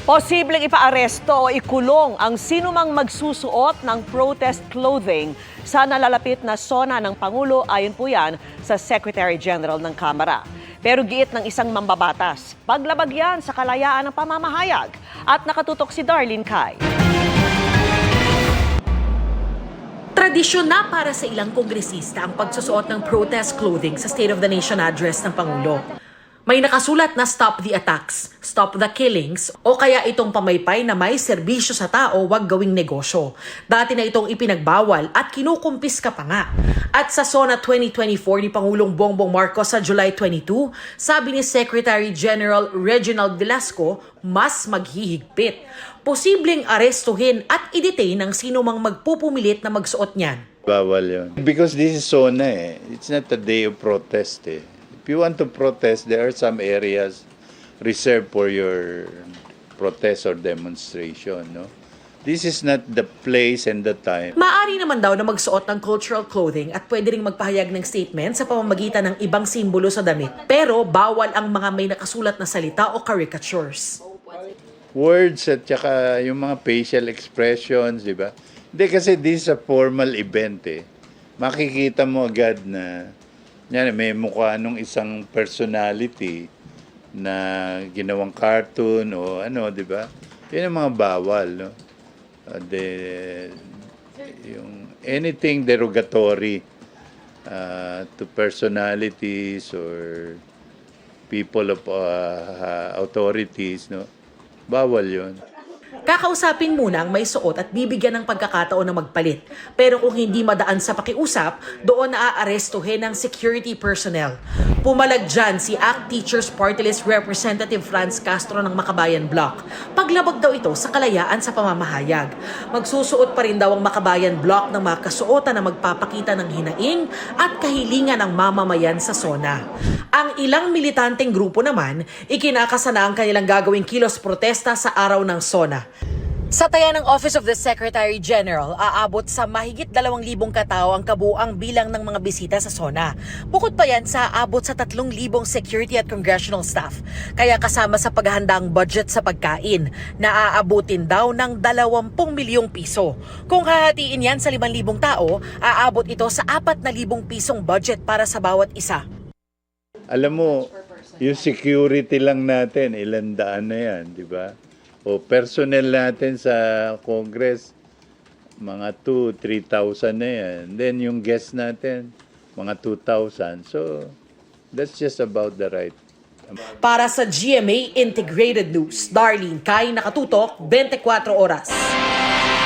Posibleng ipaaresto o ikulong ang sinumang magsusuot ng protest clothing sa nalalapit na sona ng Pangulo, ayon po yan sa Secretary General ng Kamara. Pero giit ng isang mambabatas, paglabag yan sa kalayaan ng pamamahayag. At nakatutok si Darlene Cai. Tradisyon na para sa ilang kongresista ang pagsusuot ng protest clothing sa State of the Nation address ng Pangulo. May nakasulat na stop the attacks, stop the killings, o kaya itong pamaypay na may serbisyo sa tao, wag gawing negosyo. Dati na itong ipinagbawal at kinukumpiska pa nga. At sa SONA 2024 ni Pangulong Bongbong Marcos sa July 22, sabi ni Secretary General Reginald Velasco, mas maghihigpit. Posibleng arestuhin at i-detain ang sino mang magpupumilit na magsuot niyan. Bawal yun. Because this is SONA It's not a day of protest If you want to protest, there are some areas reserved for your protest or demonstration, no? This is not the place and the time. Maaari naman daw na magsuot ng cultural clothing at pwede ring magpahayag ng statement sa pamamagitan ng ibang simbolo sa damit. Pero bawal ang mga may nakasulat na salita o caricatures. Words at saka yung mga facial expressions, di ba? Hindi kasi this is a formal event Makikita mo agad na yan, may mukha nung isang personality na ginawang cartoon o ano, di ba? Yan ang mga bawal, no? Yung anything derogatory to personalities or people of authorities, no? Bawal yun. Kakausapin muna ang may suot at bibigyan ng pagkakataon na magpalit. Pero kung hindi madaan sa pakiusap, doon naaarestuhin ng security personnel. Pumalag dyan si ACT Teachers Party List Representative Franz Castro ng Makabayan Bloc. Paglabag daw ito sa kalayaan sa pamamahayag. Magsusuot pa rin daw ang Makabayan Bloc ng mga kasuotan na magpapakita ng hinaing at kahilingan ng mamamayan sa SONA. Ang ilang militanteng grupo naman, ikinakasana ang kanilang gagawing kilos protesta sa araw ng SONA. Sa taya ng Office of the Secretary General, aabot sa mahigit 2,000 katao ang kabuang bilang ng mga bisita sa SONA. Bukod pa yan sa aabot sa 3,000 security at congressional staff. Kaya kasama sa paghahanda ang budget sa pagkain, na aabutin daw ng 20 milyong piso. Kung hahatiin yan sa 5,000 tao, aabot ito sa 4,000 pisong budget para sa bawat isa. Alam mo, yung security lang natin, ilang daan na yan, di ba? O personnel natin sa Congress, mga 2,000-3,000 na yan. Then yung guests natin, mga 2,000. So, that's just about the right. Para sa GMA Integrated News, Darlene Cai, nakatutok, 24 oras.